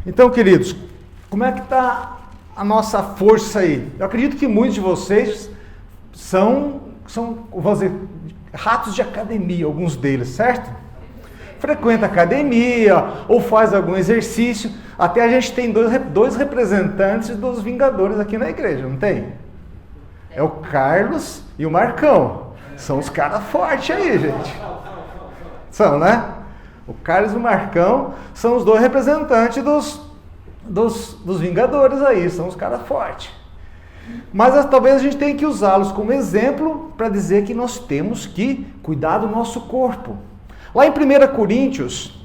Então, queridos, como é que está a nossa força aí? Eu acredito que muitos de vocês são vamos dizer, ratos de academia, alguns deles, certo? Frequenta academia ou faz algum exercício. Até a gente tem dois representantes dos Vingadores aqui na igreja, não tem? É o Carlos e o Marcão. São os caras fortes aí, gente. São, né? O Carlos e o Marcão são os dois representantes dos Vingadores aí. São os caras fortes. Mas talvez a gente tenha que usá-los como exemplo para dizer que nós temos que cuidar do nosso corpo. Lá em 1 Coríntios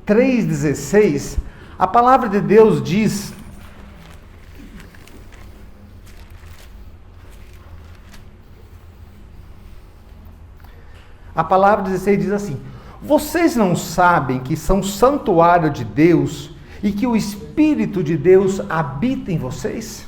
3,16, a palavra de Deus diz: a palavra 16 diz assim: vocês não sabem que são santuário de Deus e que o Espírito de Deus habita em vocês?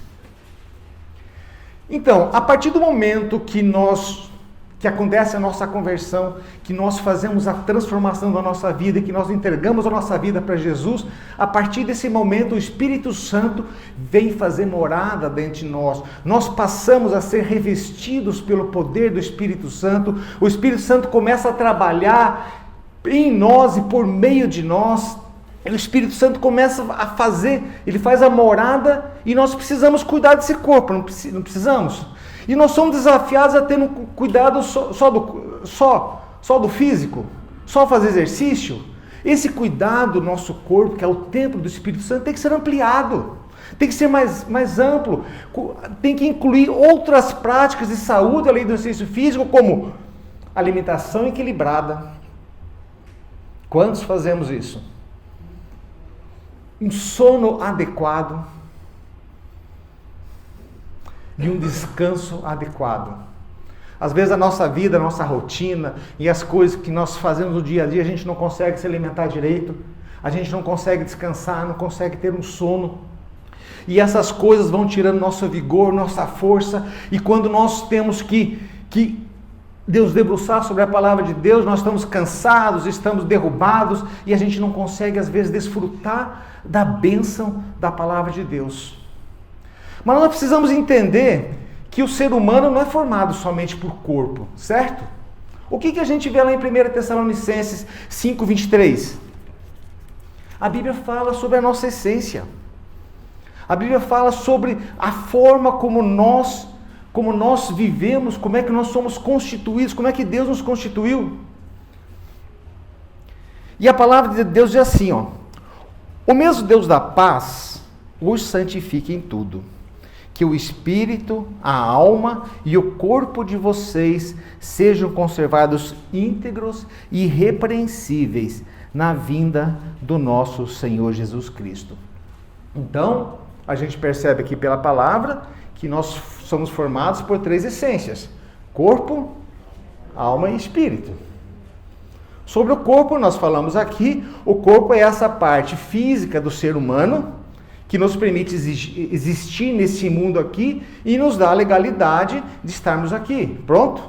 Então, a partir do momento que acontece a nossa conversão, que nós fazemos a transformação da nossa vida, que nós entregamos a nossa vida para Jesus, a partir desse momento o Espírito Santo vem fazer morada dentro de nós. Nós passamos a ser revestidos pelo poder do Espírito Santo. O Espírito Santo começa a trabalhar em nós e por meio de nós. O Espírito Santo começa a fazer, ele faz a morada e nós precisamos cuidar desse corpo, não precisamos? E nós somos desafiados a ter um cuidado só do físico, só fazer exercício. Esse cuidado do nosso corpo, que é o templo do Espírito Santo, tem que ser ampliado, tem que ser mais amplo, tem que incluir outras práticas de saúde, além do exercício físico, como alimentação equilibrada. Quantos fazemos isso? Um sono adequado e um descanso adequado. Às vezes a nossa vida, a nossa rotina e as coisas que nós fazemos no dia a dia, a gente não consegue se alimentar direito, a gente não consegue descansar, não consegue ter um sono. E essas coisas vão tirando nosso vigor, nossa força, e quando nós temos que Deus debruçar sobre a palavra de Deus, nós estamos cansados, estamos derrubados, e a gente não consegue às vezes desfrutar da bênção da palavra de Deus. Mas nós precisamos entender que o ser humano não é formado somente por corpo, certo? O que a gente vê lá em 1 Tessalonicenses 5:23? A Bíblia fala sobre a nossa essência. A Bíblia fala sobre a forma como nós vivemos, como é que nós somos constituídos, como é que Deus nos constituiu. E a palavra de Deus diz assim, ó: o mesmo Deus da paz os santifique em tudo, que o espírito, a alma e o corpo de vocês sejam conservados íntegros e irrepreensíveis na vinda do nosso Senhor Jesus Cristo. Então, a gente percebe aqui pela palavra que nós somos formados por três essências: corpo, alma e espírito. Sobre o corpo, nós falamos aqui, o corpo é essa parte física do ser humano que nos permite existir nesse mundo aqui e nos dá a legalidade de estarmos aqui. Pronto?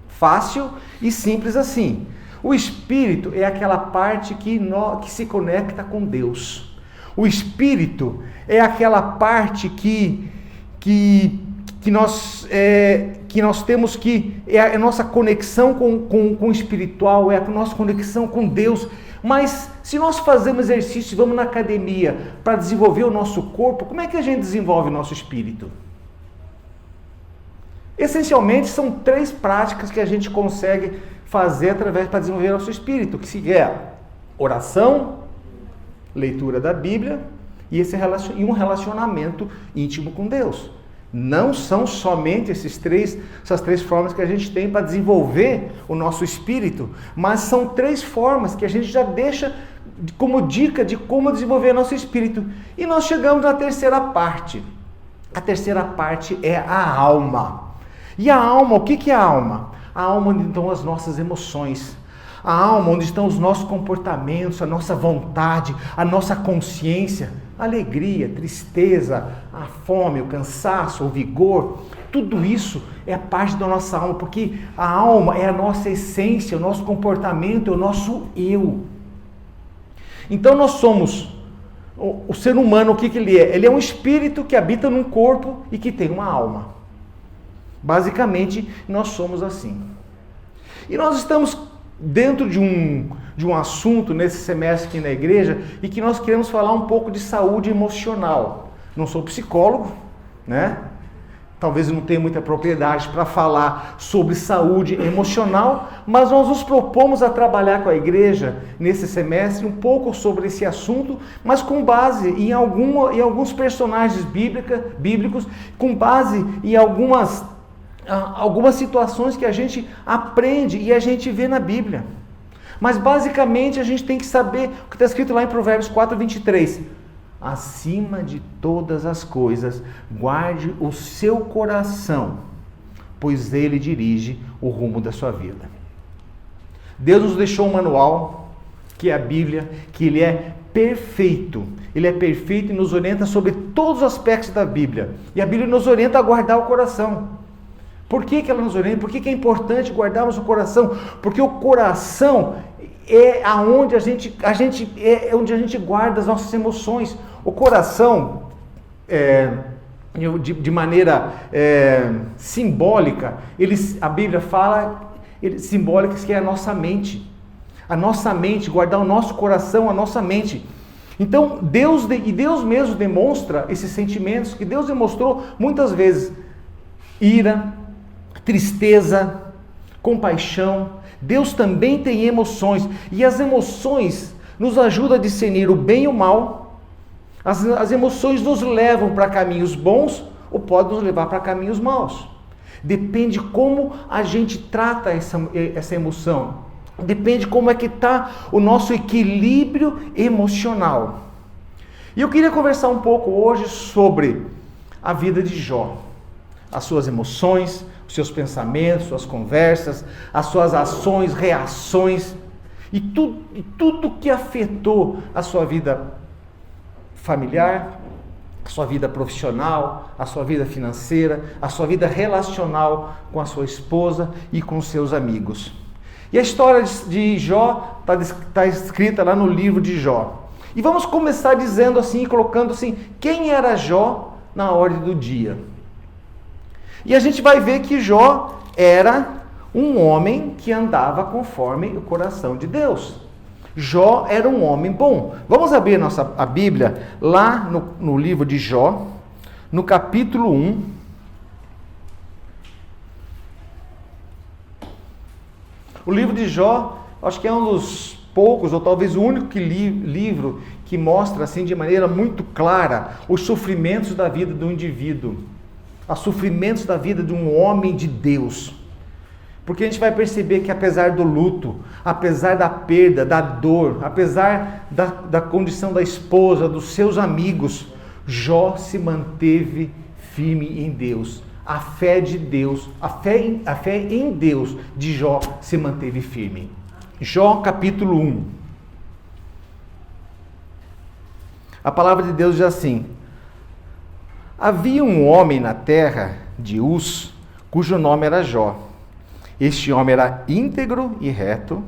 Fácil e simples assim. O espírito é aquela parte que se conecta com Deus. O espírito é aquela parte que nós temos que, é a nossa conexão com o espiritual, é a nossa conexão com Deus. Mas se nós fazemos exercício, vamos na academia para desenvolver o nosso corpo, como é que a gente desenvolve o nosso espírito? Essencialmente são três práticas que a gente consegue fazer para desenvolver o nosso espírito, que é oração, leitura da Bíblia e um relacionamento íntimo com Deus. Não são somente essas três formas que a gente tem para desenvolver o nosso espírito, mas são três formas que a gente já deixa como dica de como desenvolver nosso espírito. E nós chegamos na terceira parte. A terceira parte é a alma. E a alma, o que é a alma? A alma onde estão as nossas emoções. A alma onde estão os nossos comportamentos, a nossa vontade, a nossa consciência, a alegria, tristeza, a fome, o cansaço, o vigor. Tudo isso é parte da nossa alma, porque a alma é a nossa essência, o nosso comportamento, é o nosso eu. Então nós somos o ser humano, o que ele é? Ele é um espírito que habita num corpo e que tem uma alma. Basicamente, nós somos assim. E nós estamos dentro de um assunto nesse semestre aqui na igreja e que nós queremos falar um pouco de saúde emocional. Não sou psicólogo, né? Talvez eu não tenha muita propriedade para falar sobre saúde emocional, mas nós nos propomos a trabalhar com a igreja nesse semestre um pouco sobre esse assunto, mas com base em alguns personagens bíblicos, com base em algumas situações que a gente aprende e a gente vê na Bíblia. Mas basicamente a gente tem que saber o que está escrito lá em Provérbios 4:23. Acima de todas as coisas, guarde o seu coração, pois ele dirige o rumo da sua vida. Deus nos deixou um manual, que é a Bíblia, que ele é perfeito. Ele é perfeito e nos orienta sobre todos os aspectos da Bíblia. E a Bíblia nos orienta a guardar o coração. Por que ela nos orienta? Por que é importante guardarmos o coração? Porque o coração é onde a gente guarda as nossas emoções. O coração, de maneira simbólica, a Bíblia fala simbólica, que é a nossa mente. A nossa mente, guardar o nosso coração, a nossa mente. Então, Deus mesmo demonstra esses sentimentos, que Deus demonstrou muitas vezes: ira, tristeza, compaixão. Deus também tem emoções, e as emoções nos ajudam a discernir o bem e o mal. As emoções nos levam para caminhos bons ou podem nos levar para caminhos maus. Depende como a gente trata essa emoção. Depende como é que está o nosso equilíbrio emocional. E eu queria conversar um pouco hoje sobre a vida de Jó. As suas emoções, os seus pensamentos, suas conversas, as suas ações, reações e tudo que afetou a sua vida familiar, a sua vida profissional, a sua vida financeira, a sua vida relacional com a sua esposa e com os seus amigos. E a história de Jó está escrita lá no livro de Jó. E vamos começar dizendo assim, colocando assim, quem era Jó na ordem do dia. E a gente vai ver que Jó era um homem que andava conforme o coração de Deus. Jó era um homem bom. Vamos abrir a Bíblia lá no livro de Jó, no capítulo 1. O livro de Jó, acho que é um dos poucos, ou talvez o único livro que mostra assim de maneira muito clara os sofrimentos da vida do indivíduo, os sofrimentos da vida de um homem de Deus. Porque a gente vai perceber que apesar do luto, apesar da perda, da dor, apesar da condição da esposa, dos seus amigos, Jó se manteve firme em Deus. A fé de Deus, a fé em Deus de Jó se manteve firme. Jó capítulo 1. A palavra de Deus diz assim: havia um homem na terra de Uz, cujo nome era Jó. Este homem era íntegro e reto,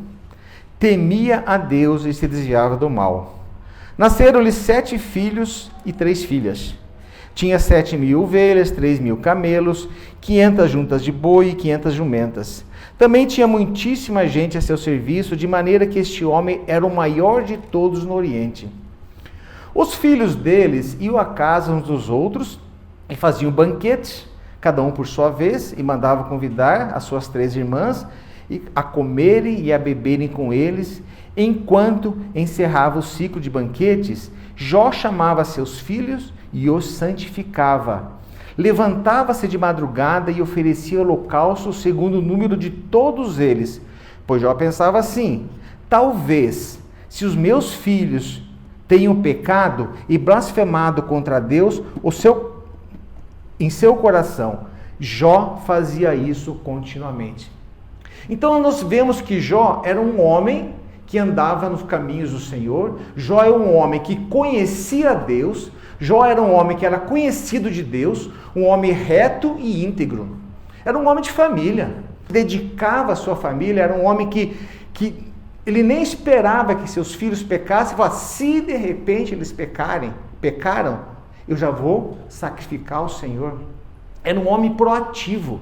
temia a Deus e se desviava do mal. Nasceram-lhe 7 filhos e 3 filhas. Tinha 7.000 ovelhas, 3.000 camelos, 500 juntas de boi e 500 jumentas. Também tinha muitíssima gente a seu serviço, de maneira que este homem era o maior de todos no Oriente. Os filhos deles iam à casa uns dos outros e faziam banquetes, cada um por sua vez, e mandava convidar as suas 3 irmãs a comerem e a beberem com eles. Enquanto encerrava o ciclo de banquetes, Jó chamava seus filhos e os santificava. Levantava-se de madrugada e oferecia holocausto segundo o número de todos eles. Pois Jó pensava assim: talvez, se os meus filhos tenham pecado e blasfemado contra Deus, em seu coração. Jó fazia isso continuamente. Então nós vemos que Jó era um homem que andava nos caminhos do Senhor. Jó é um homem que conhecia Deus. Jó era um homem que era conhecido de Deus, um homem reto e íntegro. Era um homem de família, dedicava a sua família, era um homem que Ele nem esperava que seus filhos pecassem. Falava, se de repente eles pecaram, eu já vou sacrificar o Senhor. Era um homem proativo.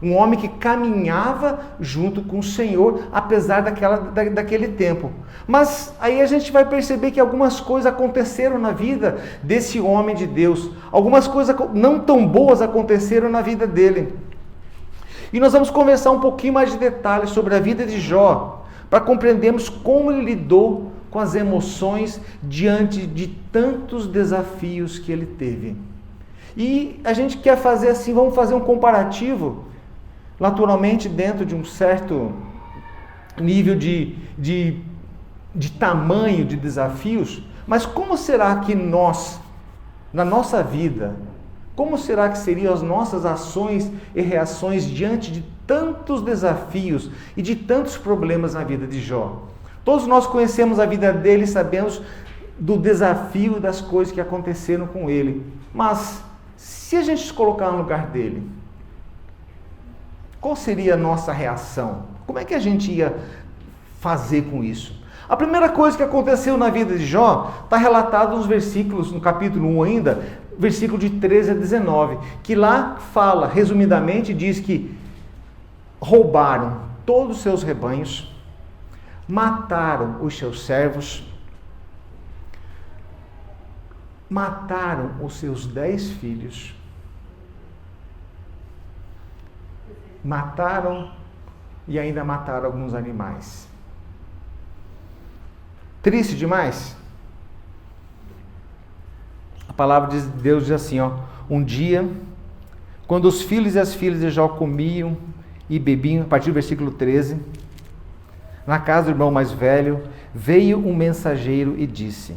Um homem que caminhava junto com o Senhor, apesar daquele tempo. Mas aí a gente vai perceber que algumas coisas aconteceram na vida desse homem de Deus. Algumas coisas não tão boas aconteceram na vida dele. E nós vamos conversar um pouquinho mais de detalhes sobre a vida de Jó, para compreendermos como ele lidou com as emoções diante de tantos desafios que ele teve. E a gente quer fazer assim, vamos fazer um comparativo, naturalmente dentro de um certo nível de tamanho de desafios, mas como será que nós, na nossa vida, como será que seriam as nossas ações e reações diante de tantos desafios e de tantos problemas na vida de Jó? Todos nós conhecemos a vida dele e sabemos do desafio das coisas que aconteceram com ele, mas se a gente se colocar no lugar dele, qual seria a nossa reação? Como é que a gente ia fazer com isso? A primeira coisa que aconteceu na vida de Jó está relatado nos versículos, no capítulo 1 ainda, versículo de 13 a 19, que lá fala, resumidamente, diz que roubaram todos os seus rebanhos, mataram os seus servos, mataram os seus 10 filhos, mataram e ainda mataram alguns animais. Triste demais? A palavra de Deus diz assim, um dia, quando os filhos e as filhas de Jó comiam e bebiam, a partir do versículo 13, na casa do irmão mais velho, veio um mensageiro e disse: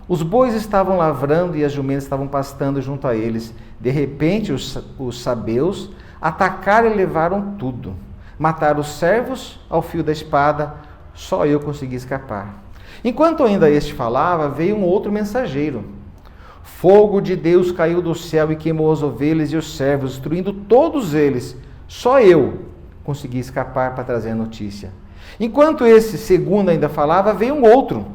os bois estavam lavrando e as jumentas estavam pastando junto a eles. De repente, os sabeus atacaram e levaram tudo. Mataram os servos ao fio da espada, só eu consegui escapar. Enquanto ainda este falava, veio um outro mensageiro. Fogo de Deus caiu do céu e queimou as ovelhas e os servos, destruindo todos eles. Só eu consegui escapar para trazer a notícia. Enquanto esse segundo ainda falava, veio um outro.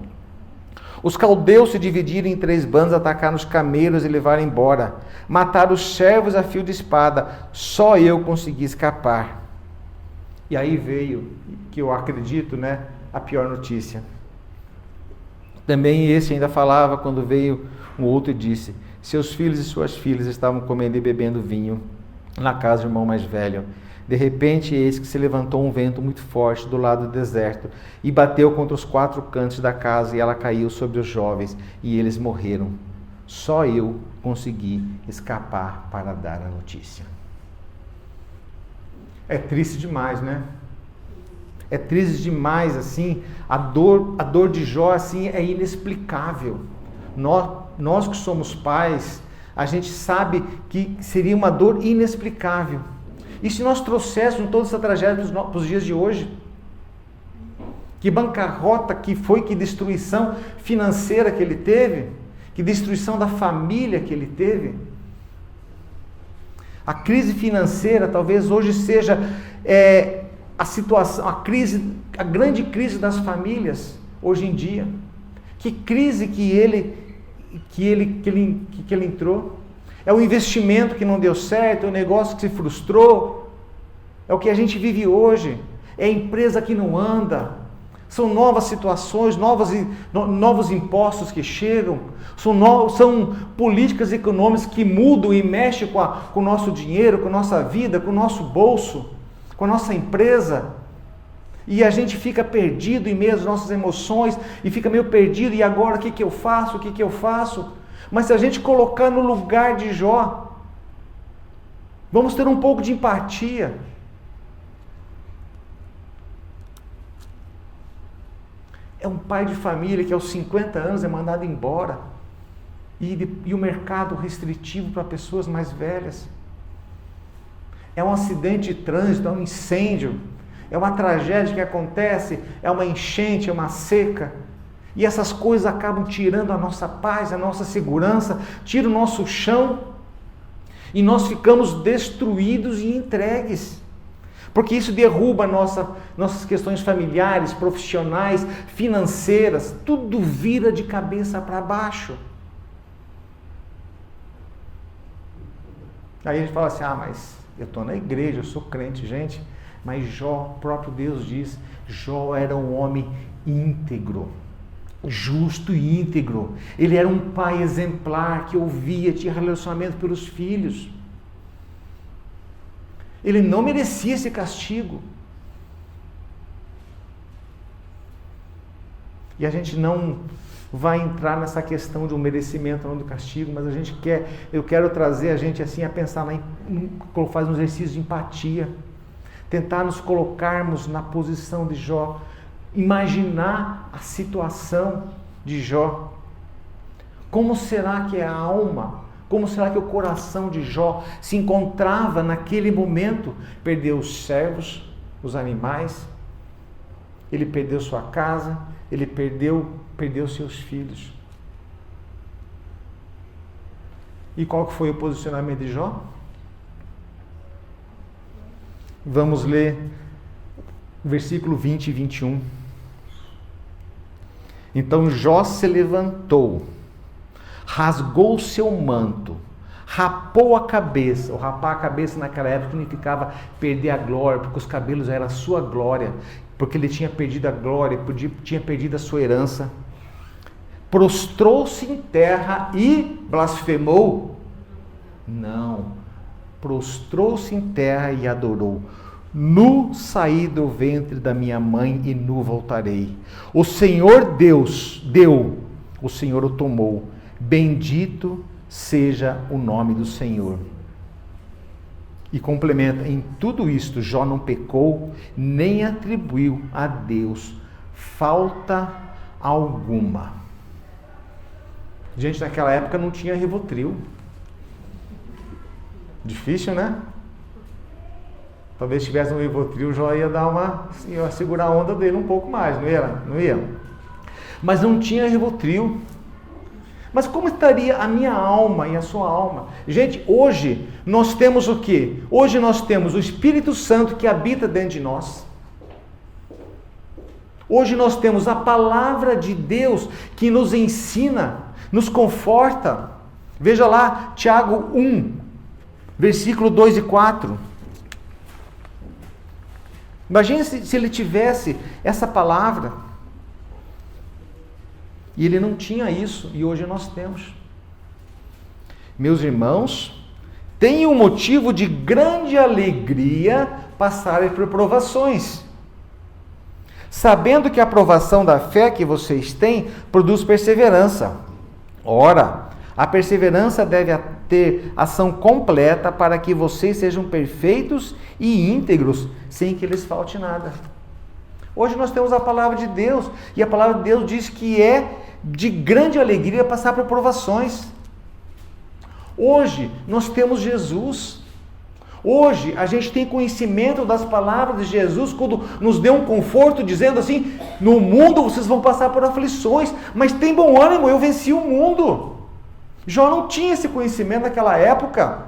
Os caldeus se dividiram em 3 bandos, atacaram os camelos e levaram embora. Mataram os servos a fio de espada. Só eu consegui escapar. E aí veio, que eu acredito, a pior notícia. Também esse ainda falava quando veio um outro e disse: seus filhos e suas filhas estavam comendo e bebendo vinho na casa do irmão mais velho. De repente, eis que se levantou um vento muito forte do lado do deserto e bateu contra os 4 cantos da casa, e ela caiu sobre os jovens e eles morreram. Só eu consegui escapar para dar a notícia. É triste demais, né? É triste demais, assim, a dor de Jó, assim, é inexplicável. Nós que somos pais, a gente sabe que seria uma dor inexplicável. E se nós trouxéssemos toda essa tragédia para os dias de hoje? Que bancarrota que foi, que destruição financeira que ele teve, que destruição da família que ele teve. A crise financeira talvez hoje seja a situação, a grande crise das famílias hoje em dia. Que crise que ele entrou? É o investimento que não deu certo, é o negócio que se frustrou, é o que a gente vive hoje, é a empresa que não anda, são novas situações, novos impostos que chegam, são políticas econômicas que mudam e mexem com o nosso dinheiro, com a nossa vida, com o nosso bolso, com a nossa empresa, e a gente fica perdido em meio às nossas emoções, e fica meio perdido, e agora o que eu faço, Mas se a gente colocar no lugar de Jó, vamos ter um pouco de empatia. É um pai de família que aos 50 anos é mandado embora. E o mercado restritivo para pessoas mais velhas. É um acidente de trânsito, é um incêndio, é uma tragédia que acontece, é uma enchente, é uma seca. E essas coisas acabam tirando a nossa paz, a nossa segurança, tiram o nosso chão, e nós ficamos destruídos e entregues. porque isso derruba nossas questões familiares, profissionais, financeiras, tudo vira de cabeça para baixo. Aí a gente fala assim, mas eu estou na igreja, eu sou crente, gente, mas Jó, o próprio Deus diz, Jó era um homem íntegro, justo e íntegro. Ele era um pai exemplar que ouvia, tinha relacionamento pelos filhos. Ele não merecia esse castigo. E a gente não vai entrar nessa questão de um merecimento, não do castigo, mas eu quero trazer a gente assim a pensar, fazer um exercício de empatia, tentar nos colocarmos na posição de Jó, imaginar a situação de Jó. Como será que a alma, como será que o coração de Jó se encontrava naquele momento? Perdeu os servos, os animais, ele perdeu sua casa, ele perdeu seus filhos. E qual que foi o posicionamento de Jó? Vamos ler versículo 20 e 21. Então Jó se levantou, rasgou seu manto, rapou a cabeça. O rapar a cabeça naquela época significava perder a glória, porque os cabelos eram a sua glória, porque ele tinha perdido a glória, tinha perdido a sua herança. Prostrou-se em terra e blasfemou? Não, prostrou-se em terra e adorou. Nu saí do ventre da minha mãe e nu voltarei. O Senhor Deus deu, o Senhor o tomou. Bendito seja o nome do Senhor. E complementa, em tudo isto Jó não pecou, nem atribuiu a Deus falta alguma. Gente, naquela época não tinha Rivotril. Difícil, né? Talvez se tivesse um Rivotril, Jó ia ia segurar a onda dele um pouco mais, não ia? Mas não tinha Rivotril. Mas como estaria a minha alma e a sua alma? Gente, hoje nós temos o quê? Hoje nós temos o Espírito Santo que habita dentro de nós. Hoje nós temos a palavra de Deus que nos ensina, nos conforta. Veja lá, Tiago 1, versículo 2 e 4. Imagine se ele tivesse essa palavra. E ele não tinha isso, e hoje nós temos. Meus irmãos, tenham motivo de grande alegria passarem por provações, sabendo que a aprovação da fé que vocês têm produz perseverança. Ora, a perseverança deve ter ação completa para que vocês sejam perfeitos e íntegros, sem que lhes falte nada. Hoje nós temos a palavra de Deus, e a palavra de Deus diz que é de grande alegria passar por provações. Hoje nós temos Jesus. Hoje a gente tem conhecimento das palavras de Jesus, quando nos deu um conforto, dizendo assim, no mundo vocês vão passar por aflições, mas tem bom ânimo, eu venci o mundo. Jó não tinha esse conhecimento naquela época.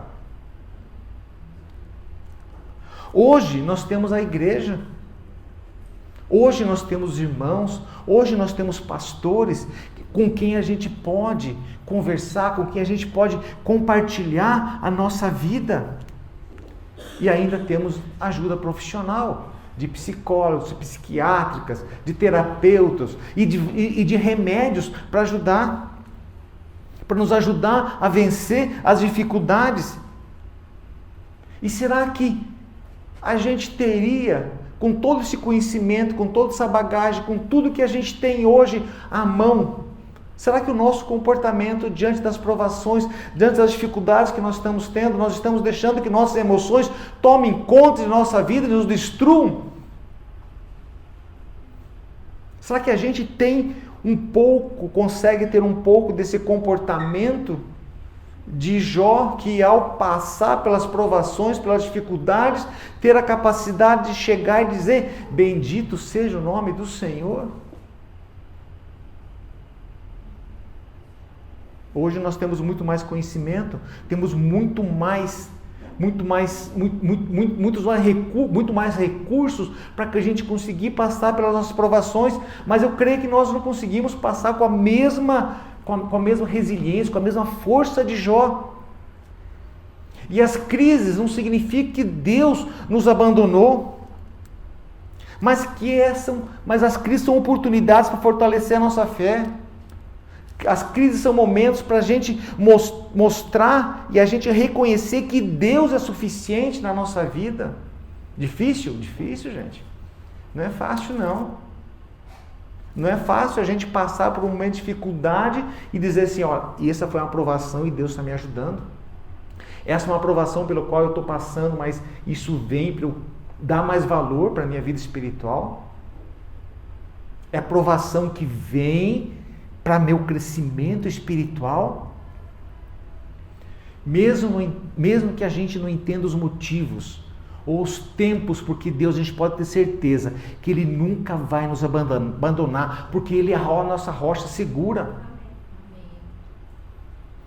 Hoje nós temos a igreja. Hoje nós temos irmãos, hoje nós temos pastores com quem a gente pode conversar, com quem a gente pode compartilhar a nossa vida. E ainda temos ajuda profissional, de psicólogos, de psiquiátricas, de terapeutas e de remédios para nos ajudar a vencer as dificuldades. E será que a gente teria, com todo esse conhecimento, com toda essa bagagem, com tudo que a gente tem hoje à mão, será que o nosso comportamento diante das provações, diante das dificuldades que nós estamos tendo, nós estamos deixando que nossas emoções tomem conta de nossa vida e nos destruam? Será que a gente tem consegue ter um pouco desse comportamento de Jó, que ao passar pelas provações, pelas dificuldades, ter a capacidade de chegar e dizer, bendito seja o nome do Senhor? Hoje nós temos muito mais conhecimento, temos muito mais muito mais recursos para que a gente conseguir passar pelas nossas provações, mas eu creio que nós não conseguimos passar com a mesma resiliência, com a mesma força de Jó. E as crises não significam que Deus nos abandonou, mas as crises são oportunidades para fortalecer a nossa fé. As crises são momentos para a gente mostrar e a gente reconhecer que Deus é suficiente na nossa vida. Difícil? Difícil, gente. Não é fácil, não. Não é fácil a gente passar por um momento de dificuldade e dizer assim, ó, essa foi uma aprovação e Deus está me ajudando. Essa é uma aprovação pelo qual eu estou passando, mas isso vem para eu dar mais valor para a minha vida espiritual. É a aprovação que vem para meu crescimento espiritual. Mesmo que a gente não entenda os motivos ou os tempos, porque Deus, a gente pode ter certeza que Ele nunca vai nos abandonar, porque Ele é a nossa rocha segura.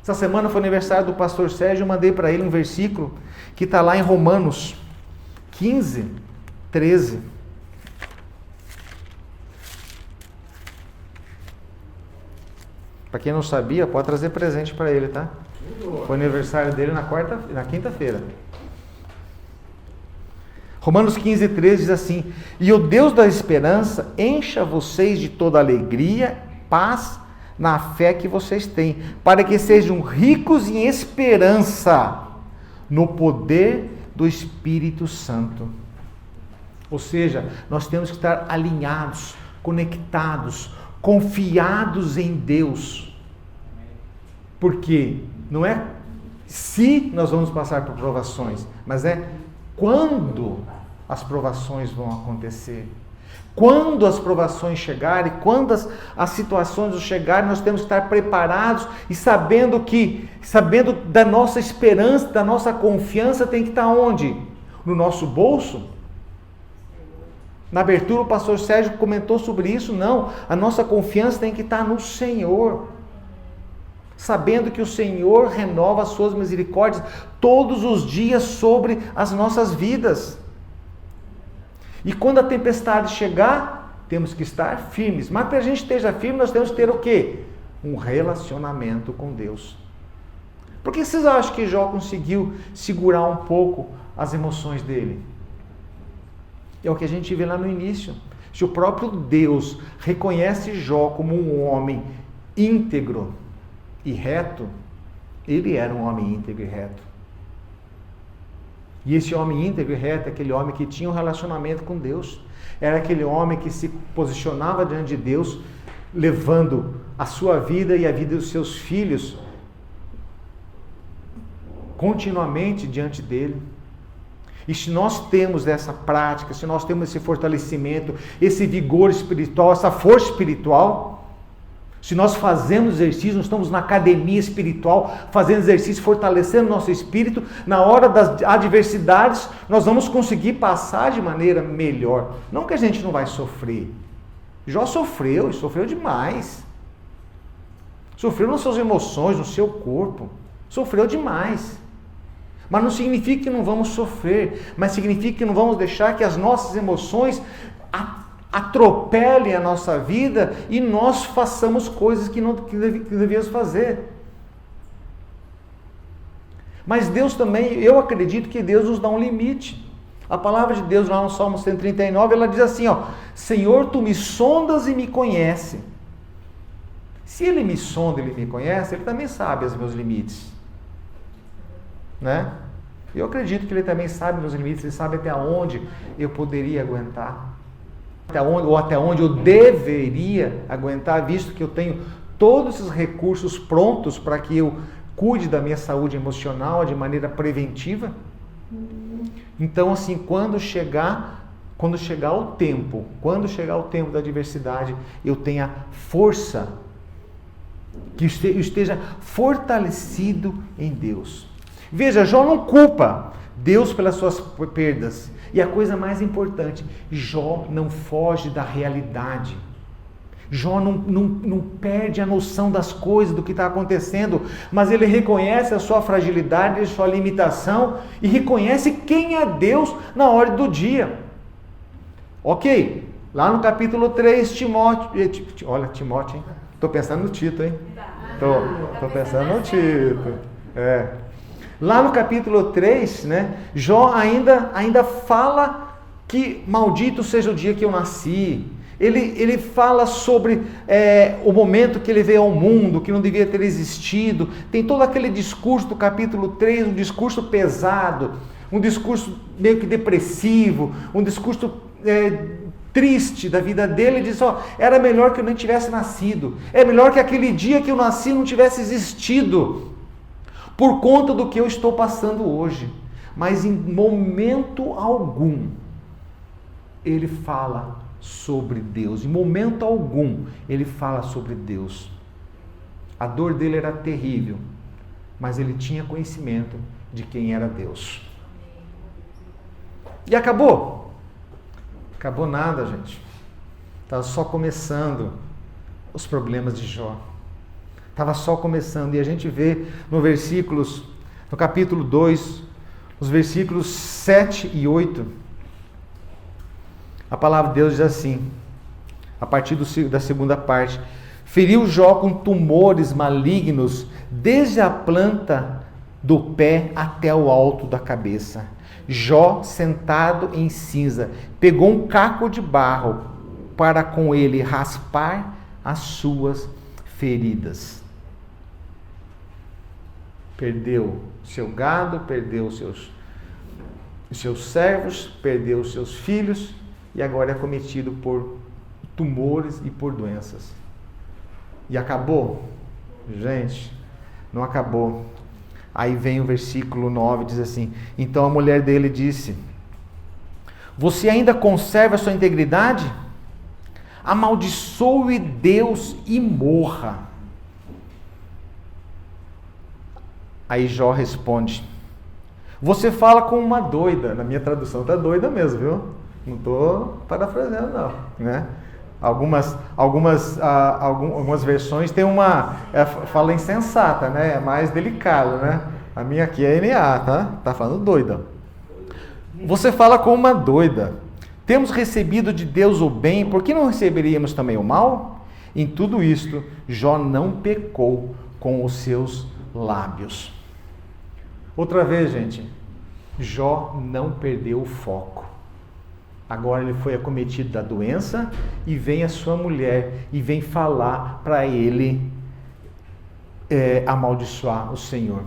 Essa semana foi aniversário do pastor Sérgio, eu mandei para ele um versículo que está lá em Romanos 15, 13. Para quem não sabia, pode trazer presente para ele, tá? Foi aniversário dele na quinta-feira. Romanos 15, 13 diz assim: E o Deus da esperança encha vocês de toda alegria, paz, na fé que vocês têm, para que sejam ricos em esperança, no poder do Espírito Santo. Ou seja, nós temos que estar alinhados, conectados, confiados em Deus. Porque não é se nós vamos passar por provações, mas é quando as provações vão acontecer. Quando as provações chegarem, quando as situações chegarem, nós temos que estar preparados e sabendo da nossa esperança, da nossa confiança tem que estar onde? No nosso bolso? Na abertura o pastor Sérgio comentou sobre isso. Não, a nossa confiança tem que estar no Senhor, sabendo que o Senhor renova as suas misericórdias todos os dias sobre as nossas vidas. E quando a tempestade chegar, temos que estar firmes. Mas para a gente esteja firme, nós temos que ter o quê? Um relacionamento com Deus. Por que vocês acham que Jó conseguiu segurar um pouco as emoções dele? É o que a gente vê lá no início. Se o próprio Deus reconhece Jó como um homem íntegro e reto, ele era um homem íntegro e reto. E esse homem íntegro e reto é aquele homem que tinha um relacionamento com Deus. Era aquele homem que se posicionava diante de Deus, levando a sua vida e a vida dos seus filhos continuamente diante dele. E se nós temos essa prática, se nós temos esse fortalecimento, esse vigor espiritual, essa força espiritual, se nós fazemos exercício, nós estamos na academia espiritual, fazendo exercício, fortalecendo nosso espírito, na hora das adversidades, nós vamos conseguir passar de maneira melhor. Não que a gente não vai sofrer. Jó sofreu, e sofreu demais. Sofreu nas suas emoções, no seu corpo. Sofreu demais. Mas não significa que não vamos sofrer, mas significa que não vamos deixar que as nossas emoções atropelem a nossa vida e nós façamos coisas que devíamos fazer. Mas Deus também, eu acredito que Deus nos dá um limite. A palavra de Deus lá no Salmo 139, ela diz assim, ó: Senhor, tu me sondas e me conhece. Se Ele me sonda e Ele me conhece, Ele também sabe os meus limites. Né? Eu acredito que Ele também sabe meus limites, Ele sabe até onde eu poderia aguentar. Até onde eu deveria aguentar, visto que eu tenho todos esses recursos prontos para que eu cuide da minha saúde emocional de maneira preventiva. Então, assim, quando chegar o tempo da adversidade, eu tenha força, que eu esteja fortalecido em Deus. Veja, Jó não culpa Deus pelas suas perdas. E a coisa mais importante, Jó não foge da realidade. Jó não perde a noção das coisas, do que está acontecendo, mas ele reconhece a sua fragilidade, a sua limitação e reconhece quem é Deus na ordem do dia. Ok, lá no capítulo 3, Timóteo, olha Timóteo, hein? Estou pensando no Tito, hein? Estou pensando no Tito. Lá no capítulo 3, né, Jó ainda fala que maldito seja o dia que eu nasci. Ele fala sobre o momento que ele veio ao mundo, que não devia ter existido. Tem todo aquele discurso do capítulo 3, um discurso pesado, um discurso meio que depressivo, um discurso triste da vida dele. Ele diz, era melhor que eu nem tivesse nascido. É melhor que aquele dia que eu nasci não tivesse existido, por conta do que eu estou passando hoje. Mas em momento algum, ele fala sobre Deus. Em momento algum ele fala sobre Deus. A dor dele era terrível, mas ele tinha conhecimento de quem era Deus. E acabou? Acabou nada, gente. Estava só começando os problemas de Jó. Estava só começando. E a gente vê no capítulo 2, os versículos 7 e 8, a palavra de Deus diz assim, a partir da segunda parte: feriu Jó com tumores malignos, desde a planta do pé até o alto da cabeça. Jó, sentado em cinza, pegou um caco de barro para com ele raspar as suas feridas. Perdeu seu gado, perdeu seus servos, perdeu os seus filhos, e agora é cometido por tumores e por doenças. E acabou? Gente, não acabou. Aí vem o versículo 9, diz assim: então a mulher dele disse: você ainda conserva a sua integridade? Amaldiçoe Deus e morra. Aí Jó responde: você fala com uma doida. Na minha tradução está doida mesmo, viu? Não estou parafraseando, não, né? Algumas versões tem fala insensata, né? É mais delicado, né? A minha aqui é NA, tá? Tá falando doida. Você fala com uma doida. Temos recebido de Deus o bem, por que não receberíamos também o mal? Em tudo isto, Jó não pecou com os seus lábios. Outra vez, gente, Jó não perdeu o foco. Agora ele foi acometido da doença e vem a sua mulher e vem falar para ele amaldiçoar o Senhor.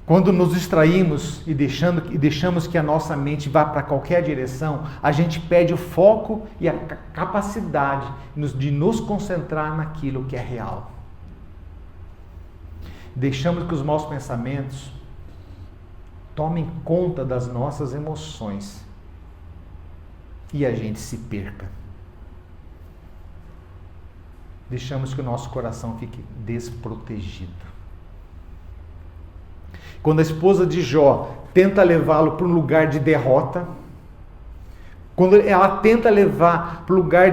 Quando nos distraímos e deixamos que a nossa mente vá para qualquer direção, a gente perde o foco e a capacidade de nos concentrar naquilo que é real. Deixamos que os maus pensamentos tomem conta das nossas emoções e a gente se perca. Deixamos que o nosso coração fique desprotegido. Quando a esposa de Jó tenta levá-lo para um lugar de derrota, quando ela tenta levar para o lugar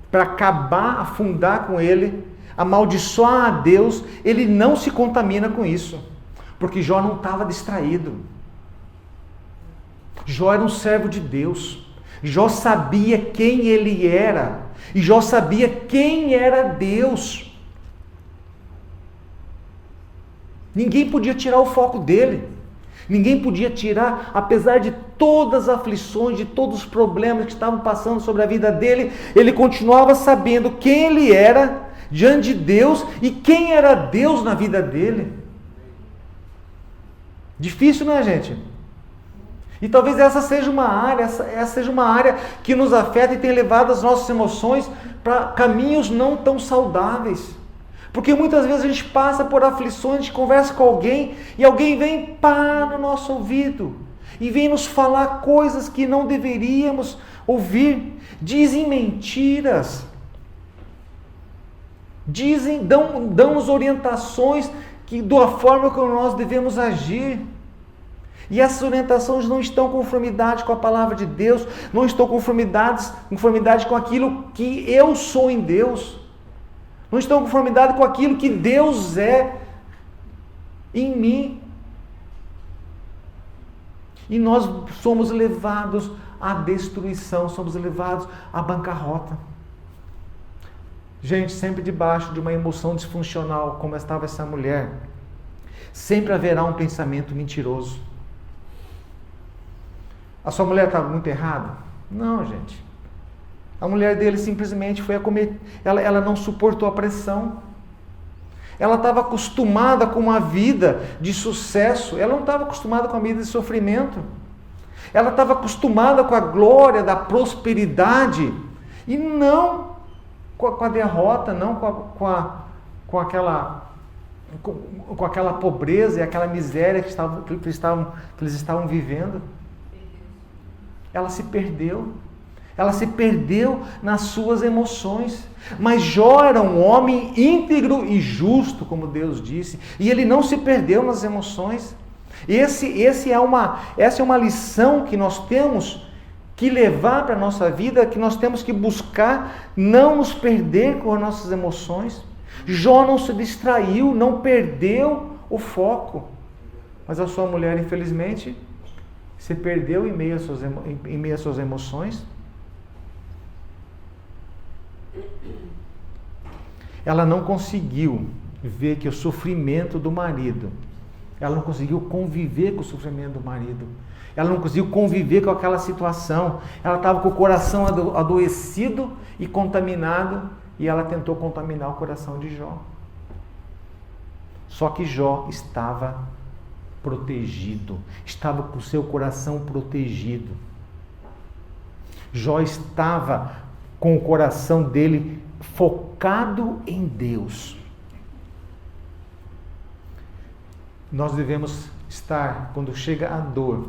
para acabar, afundar com ele, amaldiçoar a Deus, ele não se contamina com isso. Porque Jó não estava distraído. Jó era um servo de Deus. Jó sabia quem ele era. E Jó sabia quem era Deus. Ninguém podia tirar o foco dele. Ninguém podia tirar, apesar de todas as aflições, de todos os problemas que estavam passando sobre a vida dele, ele continuava sabendo quem ele era diante de Deus e quem era Deus na vida dele. Difícil, não é, gente? E talvez essa seja uma área que nos afeta e tem levado as nossas emoções para caminhos não tão saudáveis. Porque muitas vezes a gente passa por aflições, a gente conversa com alguém e alguém vem no nosso ouvido e vem nos falar coisas que não deveríamos ouvir, dizem mentiras, dão-nos orientações da forma como nós devemos agir. E essas orientações não estão em conformidade com a palavra de Deus, não estão em conformidade com aquilo que eu sou em Deus, não estão em conformidade com aquilo que Deus é em mim. E nós somos levados à destruição, somos levados à bancarrota. Gente, sempre debaixo de uma emoção disfuncional, como estava essa mulher, sempre haverá um pensamento mentiroso. A sua mulher estava muito errada? Não, gente. A mulher dele simplesmente foi a comer, ela não suportou a pressão. Ela estava acostumada com uma vida de sucesso, ela não estava acostumada com a vida de sofrimento. Ela estava acostumada com a glória da prosperidade e não com a derrota, não com aquela pobreza e aquela miséria que eles estavam vivendo. Ela se perdeu. Ela se perdeu nas suas emoções. Mas Jó era um homem íntegro e justo, como Deus disse. E ele não se perdeu nas emoções. Essa é uma lição que nós temos que levar para a nossa vida, que nós temos que buscar não nos perder com as nossas emoções. Jó não se distraiu, não perdeu o foco. Mas a sua mulher, infelizmente, se perdeu em meio às suas emoções. Ela não conseguiu ver que o sofrimento do marido, ela não conseguiu conviver com o sofrimento do marido, ela não conseguiu conviver com aquela situação, ela estava com o coração adoecido e contaminado, e ela tentou contaminar o coração de Jó. Só que Jó estava protegido, estava com o seu coração protegido. Jó estava com o coração dele focado em Deus. Nós devemos estar, quando chega a dor,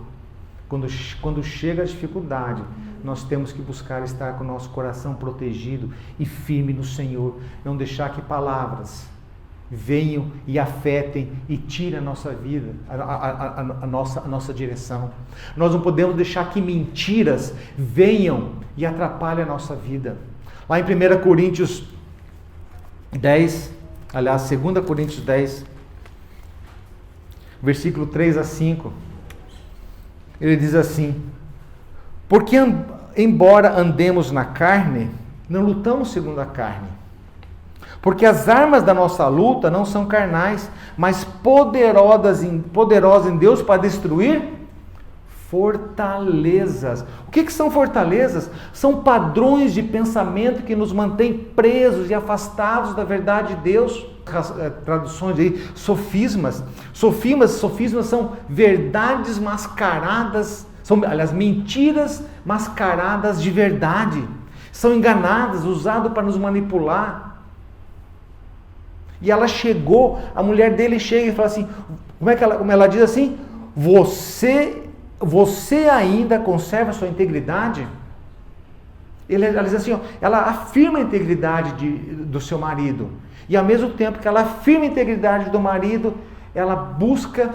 quando chega a dificuldade, nós temos que buscar estar com o nosso coração protegido e firme no Senhor, não deixar que palavras venham e afetem e tirem a nossa vida, a nossa direção. Nós não podemos deixar que mentiras venham e atrapalhem a nossa vida. Lá em 1 Coríntios 10, aliás, 2 Coríntios 10, versículo 3 a 5, ele diz assim: porque embora andemos na carne, não lutamos segundo a carne. Porque as armas da nossa luta não são carnais, mas poderosas em Deus para destruir fortalezas. O que são fortalezas? São padrões de pensamento que nos mantêm presos e afastados da verdade de Deus. Traduções aí, sofismas. Sofismas são verdades mascaradas, aliás, mentiras mascaradas de verdade. São enganadas, usadas para nos manipular. E ela chegou, a mulher dele chega e fala assim, como ela diz assim, você ainda conserva a sua integridade? Ela diz assim, ela afirma a integridade do seu marido. E ao mesmo tempo que ela afirma a integridade do marido, ela busca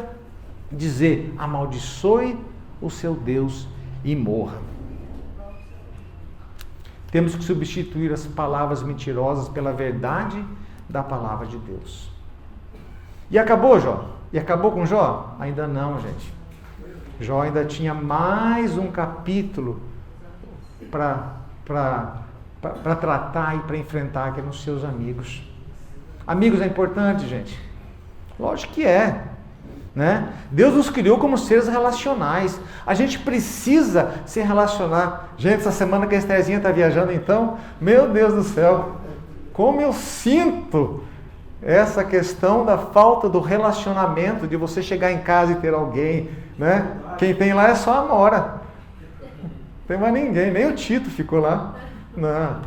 dizer, amaldiçoe o seu Deus e morra. Temos que substituir as palavras mentirosas pela verdade da palavra de Deus. E acabou, Jó? E acabou com Jó? Ainda não, gente. Jó ainda tinha mais um capítulo para tratar e para enfrentar aqui nos seus amigos. Amigos é importante, gente? Lógico que é. Né? Deus nos criou como seres relacionais. A gente precisa se relacionar. Gente, essa semana que a Estherzinha está viajando, então, meu Deus do céu, como eu sinto essa questão da falta do relacionamento, de você chegar em casa e ter alguém, né? Quem tem lá é só a Amora. Não tem mais ninguém, nem o Tito ficou lá. Não.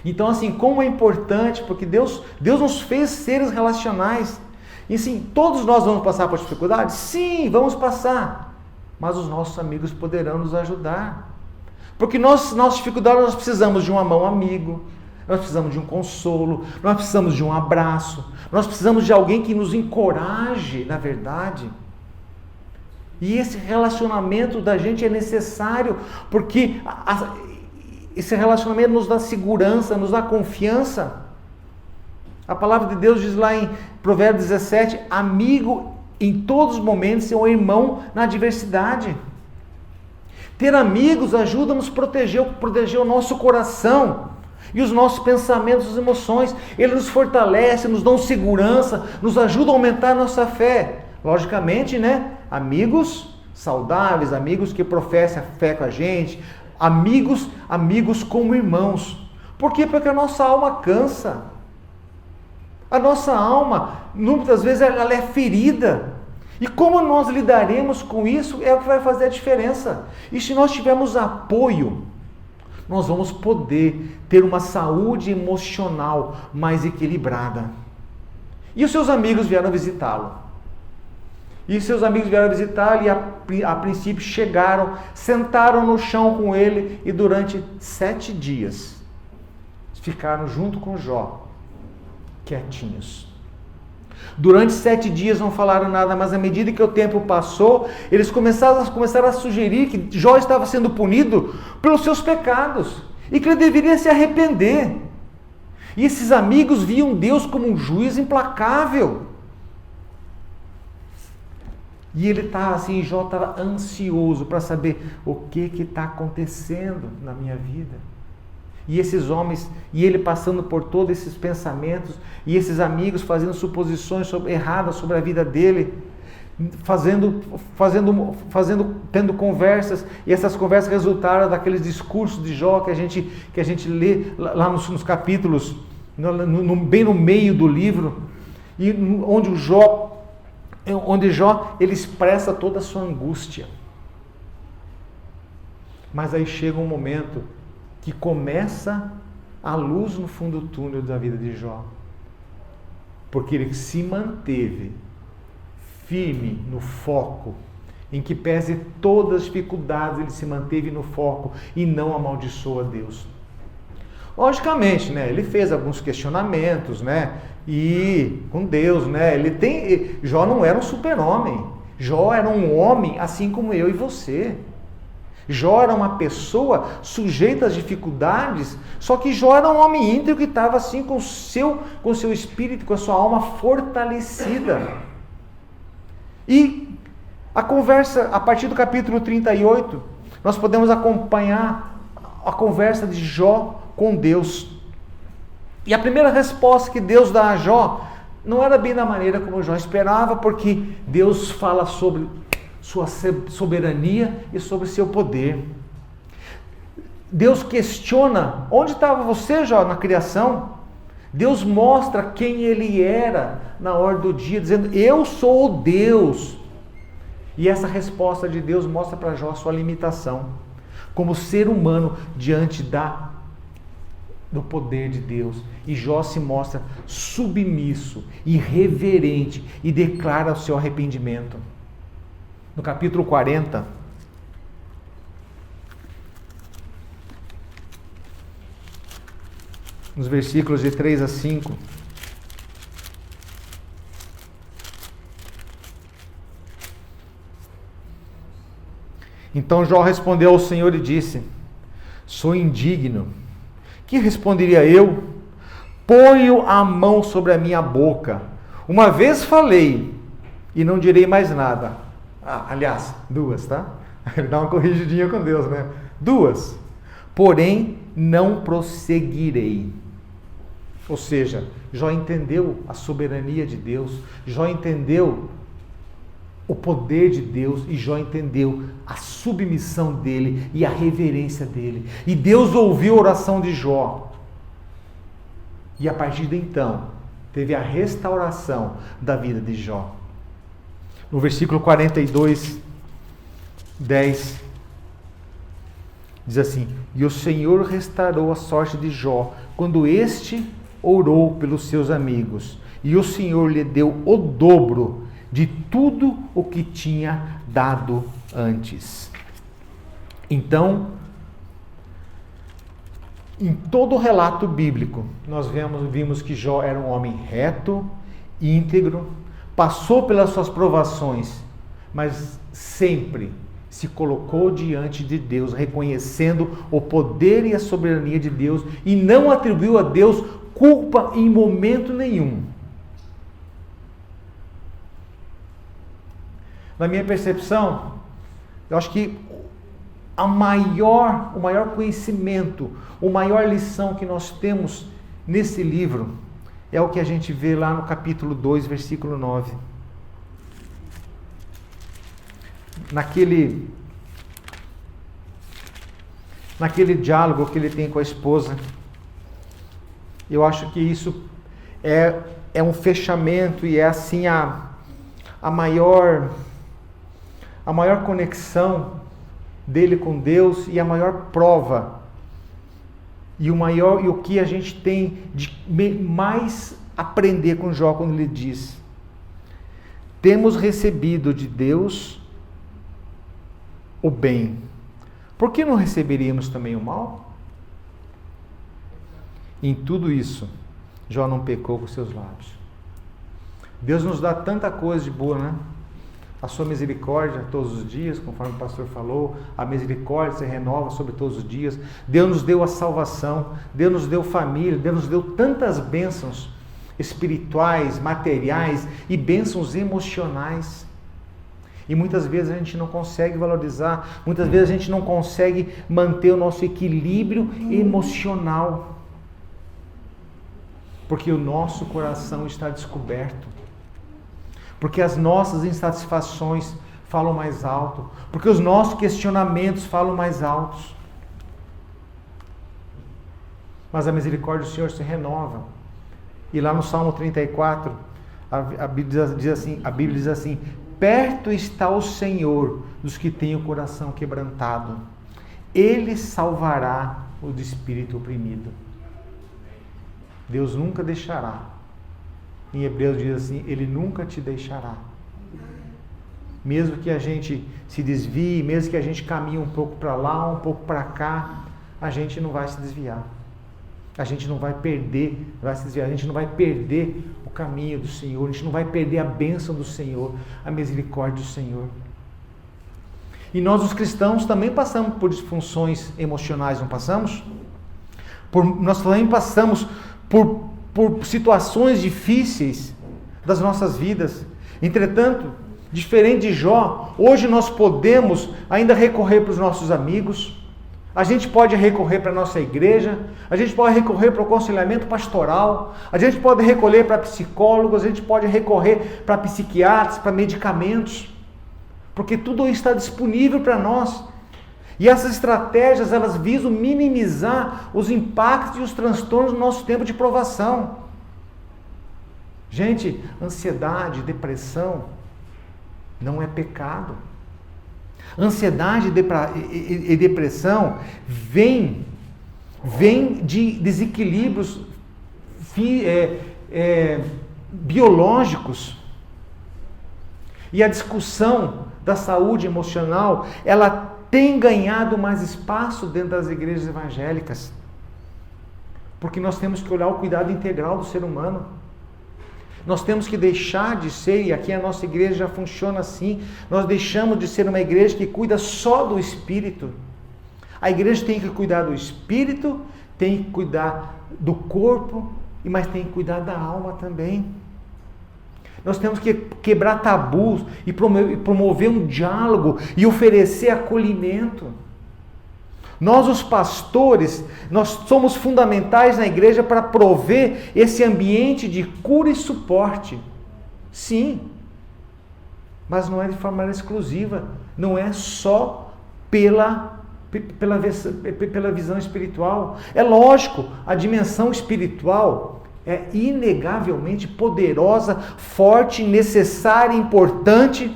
Então, assim, como é importante, porque Deus nos fez seres relacionais. E sim, todos nós vamos passar por dificuldades? Sim, vamos passar. Mas os nossos amigos poderão nos ajudar. Porque nossas dificuldades, nós precisamos de uma mão amigo, nós precisamos de um consolo, nós precisamos de um abraço, nós precisamos de alguém que nos encoraje, na verdade. E esse relacionamento da gente é necessário, porque esse relacionamento nos dá segurança, nos dá confiança. A palavra de Deus diz lá em Provérbios 17, amigo em todos os momentos é um irmão na adversidade. Ter amigos ajuda a nos proteger o nosso coração e os nossos pensamentos e emoções. Ele nos fortalece, nos dão segurança, nos ajuda a aumentar a nossa fé. Logicamente, né? Amigos saudáveis, amigos que professam a fé com a gente, amigos como irmãos. Por quê? Porque a nossa alma cansa. A nossa alma, muitas vezes, ela é ferida. E como nós lidaremos com isso é o que vai fazer a diferença. E se nós tivermos apoio, nós vamos poder ter uma saúde emocional mais equilibrada. E os seus amigos vieram visitá-lo. E seus amigos vieram visitá-lo e a princípio chegaram, sentaram no chão com ele e durante 7 dias ficaram junto com Jó, quietinhos. Durante 7 dias não falaram nada, mas à medida que o tempo passou, eles começaram a sugerir que Jó estava sendo punido pelos seus pecados e que ele deveria se arrepender. E esses amigos viam Deus como um juiz implacável. E ele estava assim, Jó estava ansioso para saber o que está acontecendo na minha vida. E esses homens, e ele passando por todos esses pensamentos, e esses amigos fazendo suposições erradas sobre a vida dele, tendo conversas, e essas conversas resultaram daqueles discursos de Jó que a gente lê lá nos capítulos, bem no meio do livro, e onde Jó ele expressa toda a sua angústia. Mas aí chega um momento que começa a luz no fundo do túnel da vida de Jó, porque ele se manteve firme no foco, em que pese todas as dificuldades, ele se manteve no foco e não amaldiçoou a Deus. Logicamente, né, ele fez alguns questionamentos, né, e com Deus, né, Jó não era um super-homem, Jó era um homem assim como eu e você. Jó era uma pessoa sujeita às dificuldades, só que Jó era um homem íntegro que estava assim com seu espírito, com a sua alma fortalecida. E a conversa, a partir do capítulo 38, nós podemos acompanhar a conversa de Jó com Deus. E a primeira resposta que Deus dá a Jó não era bem da maneira como Jó esperava, porque Deus fala sobre sua soberania e sobre seu poder. Deus questiona: onde estava você, Jó, na criação? Deus mostra quem ele era na hora do dia, dizendo: eu sou o Deus. E essa resposta de Deus mostra para Jó a sua limitação como ser humano diante do poder de Deus. E Jó se mostra submisso e reverente e declara o seu arrependimento. No capítulo 40, nos versículos de 3 a 5, então Jó respondeu ao Senhor e disse: sou indigno. Que responderia eu? Ponho a mão sobre a minha boca. Uma vez falei e não direi mais nada. Aliás, 2, tá? Ele dá uma corrigidinha com Deus, né? 2. Porém, não prosseguirei. Ou seja, Jó entendeu a soberania de Deus, Jó entendeu o poder de Deus e Jó entendeu a submissão dele e a reverência dele. E Deus ouviu a oração de Jó. E a partir de então, teve a restauração da vida de Jó. No versículo 42, 10, diz assim: e o Senhor restaurou a sorte de Jó, quando este orou pelos seus amigos, e o Senhor lhe deu o dobro de tudo o que tinha dado antes. Então, em todo o relato bíblico, nós vimos que Jó era um homem reto, íntegro, passou pelas suas provações, mas sempre se colocou diante de Deus, reconhecendo o poder e a soberania de Deus, e não atribuiu a Deus culpa em momento nenhum. Na minha percepção, eu acho que o maior conhecimento, a maior lição que nós temos nesse livro é o que a gente vê lá no capítulo 2, versículo 9. Naquele diálogo que ele tem com a esposa. Eu acho que isso é um fechamento e é assim a maior conexão dele com Deus e a maior prova e o que a gente tem de mais aprender com Jó quando ele diz: temos recebido de Deus o bem, por que não receberíamos também o mal? Em tudo isso, Jó não pecou com seus lábios. Deus nos dá tanta coisa de boa, né? A sua misericórdia todos os dias, conforme o pastor falou, a misericórdia se renova sobre todos os dias. Deus nos deu a salvação, Deus nos deu família, Deus nos deu tantas bênçãos espirituais, materiais e bênçãos emocionais. E muitas vezes a gente não consegue valorizar, muitas vezes a gente não consegue manter o nosso equilíbrio emocional, porque o nosso coração está descoberto, porque as nossas insatisfações falam mais alto, porque os nossos questionamentos falam mais altos. Mas a misericórdia do Senhor se renova. E lá no Salmo 34, a Bíblia diz assim: perto está o Senhor dos que têm o coração quebrantado. Ele salvará o do espírito oprimido. Deus nunca deixará. Em Hebreus diz assim: Ele nunca te deixará. Mesmo que a gente se desvie, mesmo que a gente caminhe um pouco para lá, um pouco para cá, a gente não vai se desviar. A gente não vai perder, a gente não vai perder o caminho do Senhor, a gente não vai perder a bênção do Senhor, a misericórdia do Senhor. E nós, os cristãos, também passamos por disfunções emocionais, não passamos? Nós também passamos por situações difíceis das nossas vidas. Entretanto, diferente de Jó, hoje nós podemos ainda recorrer para os nossos amigos, a gente pode recorrer para a nossa igreja, a gente pode recorrer para o aconselhamento pastoral, a gente pode recorrer para psicólogos, a gente pode recorrer para psiquiatras, para medicamentos, porque tudo isso está disponível para nós. E essas estratégias, elas visam minimizar os impactos e os transtornos do nosso tempo de provação. Gente, ansiedade, depressão não é pecado. Ansiedade e depressão vem de desequilíbrios biológicos. E a discussão da saúde emocional, ela tem ganhado mais espaço dentro das igrejas evangélicas. Porque nós temos que olhar o cuidado integral do ser humano. Nós temos que deixar de ser, e aqui a nossa igreja já funciona assim, nós deixamos de ser uma igreja que cuida só do espírito. A igreja tem que cuidar do espírito, tem que cuidar do corpo, mas tem que cuidar da alma também. Nós temos que quebrar tabus e promover um diálogo e oferecer acolhimento. Nós, os pastores, nós somos fundamentais na igreja para prover esse ambiente de cura e suporte. Sim, mas não é de forma exclusiva, não é só pela visão espiritual. É lógico, a dimensão espiritual é inegavelmente poderosa, forte, necessária, importante,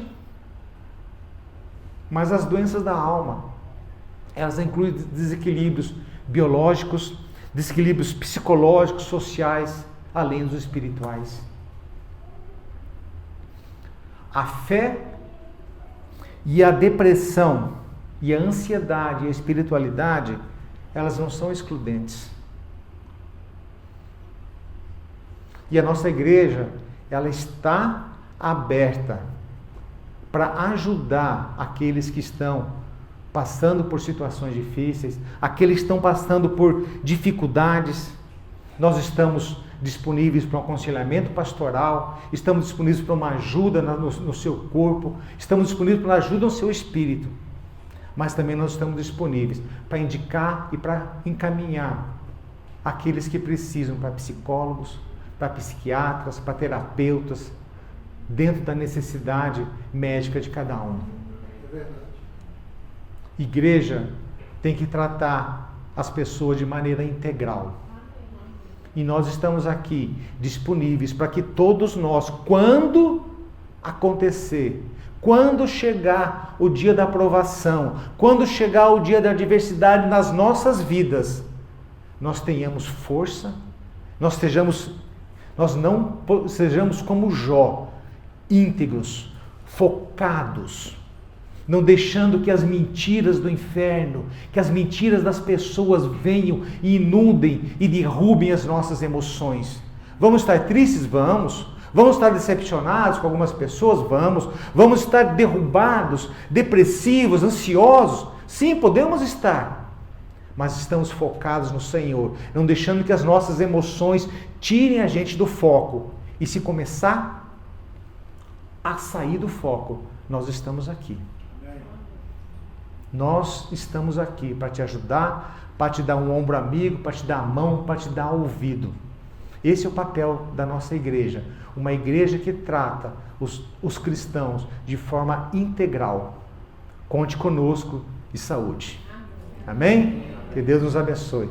mas as doenças da alma, elas incluem desequilíbrios biológicos, desequilíbrios psicológicos, sociais, além dos espirituais. A fé e a depressão, e a ansiedade e a espiritualidade, elas não são excludentes. E a nossa igreja, ela está aberta para ajudar aqueles que estão passando por situações difíceis, aqueles que estão passando por dificuldades. Nós estamos disponíveis para um aconselhamento pastoral, estamos disponíveis para uma ajuda no seu corpo, estamos disponíveis para uma ajuda no seu espírito, mas também nós estamos disponíveis para indicar e para encaminhar aqueles que precisam para psicólogos, para psiquiatras, para terapeutas, dentro da necessidade médica de cada um. É verdade. Igreja tem que tratar as pessoas de maneira integral. E nós estamos aqui disponíveis para que todos nós, quando acontecer, quando chegar o dia da aprovação, quando chegar o dia da adversidade nas nossas vidas, nós tenhamos força, nós não sejamos como Jó, íntegros, focados, não deixando que as mentiras do inferno, que as mentiras das pessoas venham e inundem e derrubem as nossas emoções. Vamos estar tristes? Vamos. Vamos estar decepcionados com algumas pessoas? Vamos. Vamos estar derrubados, depressivos, ansiosos? Sim, podemos estar. Mas estamos focados no Senhor, não deixando que as nossas emoções tirem a gente do foco. E se começar a sair do foco, nós estamos aqui. Nós estamos aqui para te ajudar, para te dar um ombro amigo, para te dar a mão, para te dar ouvido. Esse é o papel da nossa igreja. Uma igreja que trata os cristãos de forma integral. Conte conosco e saúde. Amém? Que Deus nos abençoe.